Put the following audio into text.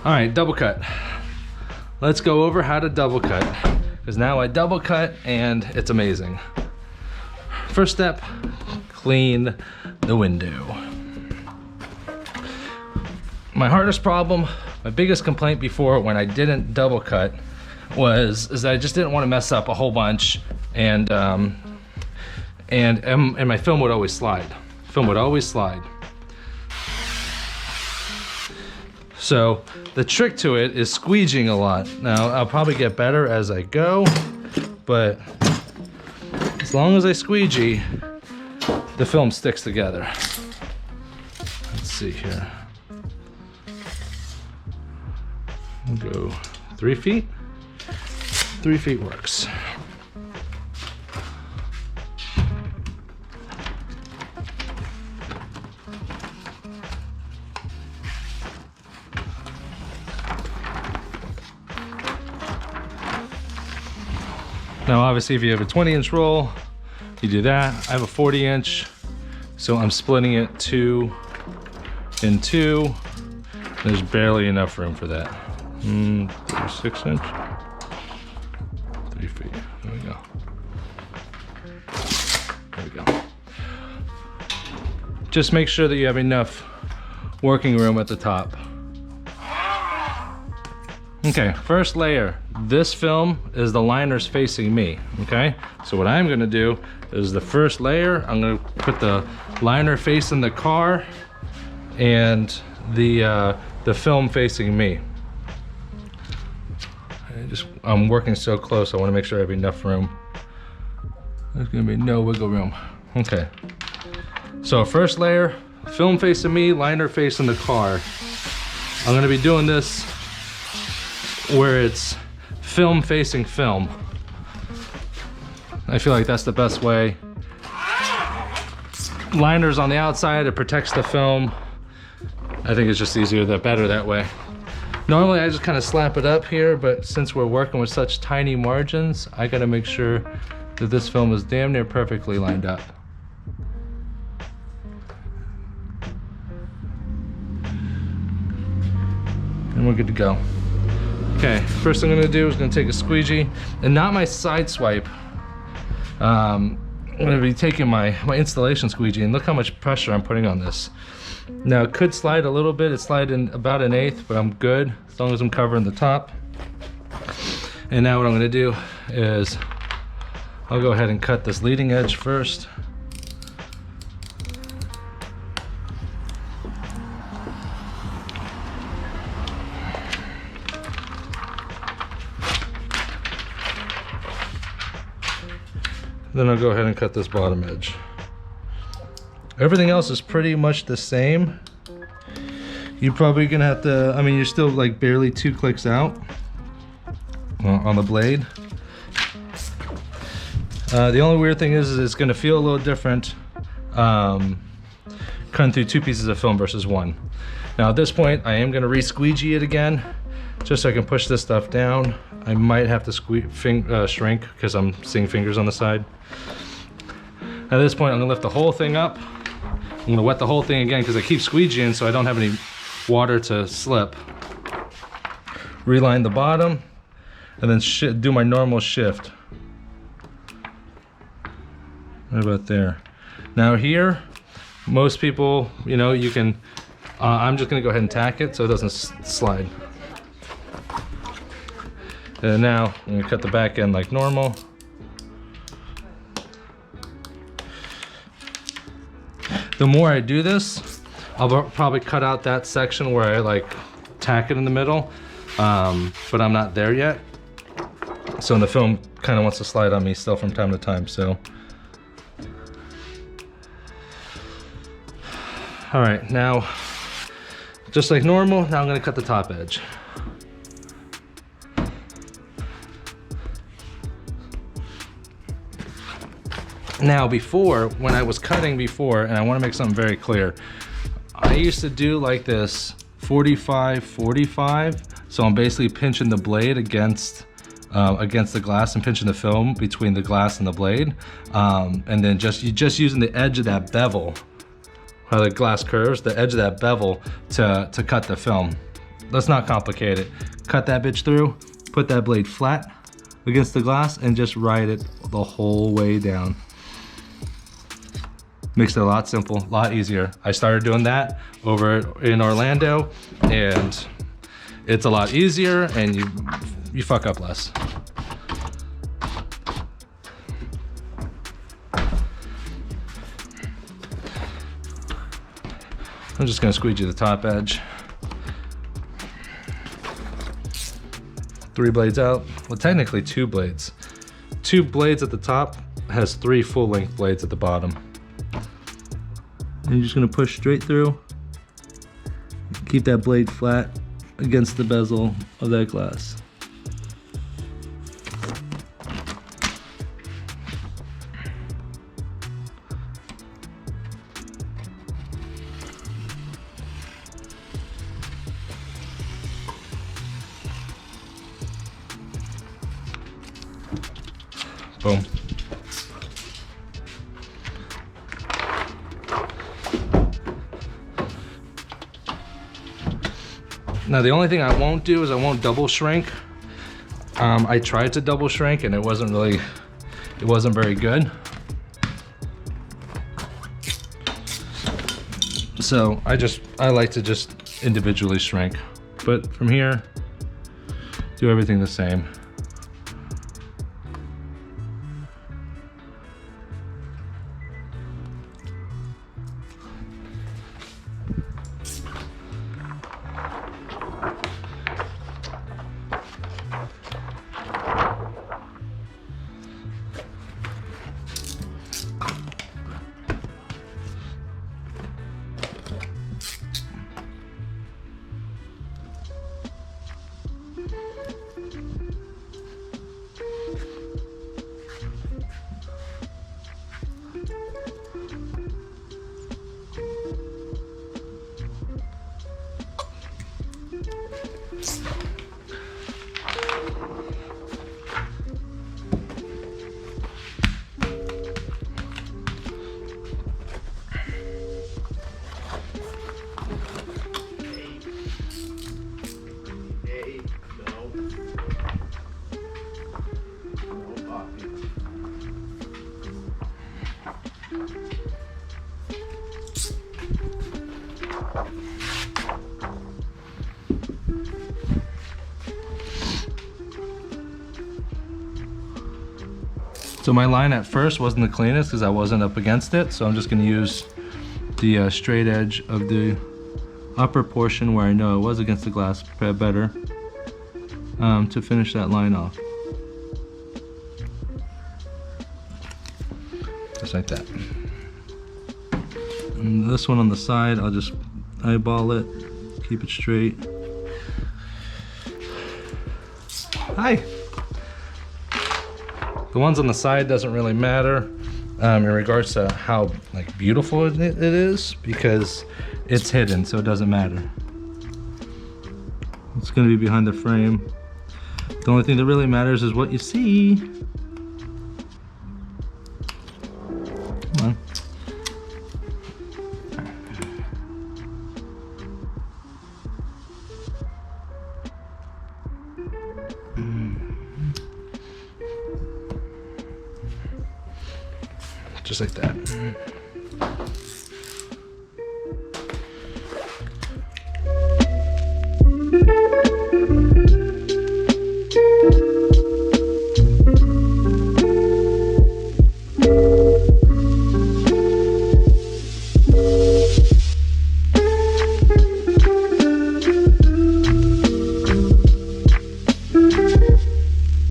All right, double cut. Let's go over how to double cut, because now I double cut and it's amazing. First step, clean the window. My hardest problem, my biggest complaint before when I didn't double cut is that I just didn't want to mess up a whole bunch, and my film would always slide. Film would always slide. So the trick to it is squeegeeing a lot. Now I'll probably get better as I go, but as long as I squeegee, the film sticks together. Let's see here. We'll go 3 feet. 3 feet works. Now obviously if you have a 20-inch roll, you do that. I have a 40-inch, so I'm splitting it 2 in 2. There's barely enough room for that. 6-inch, 3 feet, there we go. There we go. Just make sure that you have enough working room at the top. Okay, first layer. This film is the liners facing me, okay? So what I'm gonna do is the first layer, I'm gonna put the liner facing the car and the film facing me. I'm working so close, I wanna make sure I have enough room. There's gonna be no wiggle room. Okay. So first layer, film facing me, liner facing the car. I'm gonna be doing this where it's film facing film. I feel like that's the best way. Liners on the outside, it protects the film. I think it's just easier, better that way. Normally I just kind of slap it up here, but since we're working with such tiny margins, I gotta make sure that this film is damn near perfectly lined up. And we're good to go. Okay, first thing I'm gonna do is gonna take a squeegee, and not my side swipe. I'm gonna be taking my installation squeegee, and look how much pressure I'm putting on this. Now it could slide a little bit, it's sliding about 1/8, but I'm good as long as I'm covering the top. And now what I'm gonna do is I'll go ahead and cut this leading edge first. Then I'll go ahead and cut this bottom edge. Everything else is pretty much the same. You're probably gonna have to, I mean, you're still like barely 2 clicks out on the blade. The only weird thing is it's gonna feel a little different cutting through 2 pieces of film versus 1. Now at this point, I am gonna re-squeegee it again, just so I can push this stuff down. I might have to shrink because I'm seeing fingers on the side. At this point, I'm gonna lift the whole thing up. I'm gonna wet the whole thing again because I keep squeegeeing so I don't have any water to slip. Reline the bottom and then do my normal shift. Right about there. Now here, most people, you know, you can, I'm just gonna go ahead and tack it so it doesn't slide. And now I'm gonna cut the back end like normal. The more I do this, I'll probably cut out that section where I like tack it in the middle, but I'm not there yet. So the film kind of wants to slide on me still from time to time, so. All right, now, just like normal, now I'm gonna cut the top edge. Now before, when I was cutting before, and I want to make something very clear, I used to do like this 45-45, so I'm basically pinching the blade against the glass and pinching the film between the glass and the blade, and then just using the edge of that bevel, how the glass curves, the edge of that bevel to cut the film. let's not complicate it. Cut that bitch through, put that blade flat against the glass, and just ride it the whole way down. Makes it a lot simple, a lot easier. I started doing that over in Orlando, and it's a lot easier, and you fuck up less. I'm just gonna squeegee the top edge. 3 blades out. Well, technically 2 blades. 2 blades at the top has 3 full-length blades at the bottom. And you're just gonna push straight through. Keep that blade flat against the bezel of that glass. Boom. Now the only thing I won't do is I won't double shrink. I tried to double shrink and it wasn't very good. So I like to just individually shrink. But from here, do everything the same. So my line at first wasn't the cleanest because I wasn't up against it, so I'm just gonna use the straight edge of the upper portion where I know it was against the glass better to finish that line off. Just like that. And this one on the side, I'll just eyeball it, keep it straight. Hi! The ones on the side doesn't really matter in regards to how beautiful it is, because it's hidden, so it doesn't matter. It's gonna be behind the frame. The only thing that really matters is what you see. Come on. Just like that.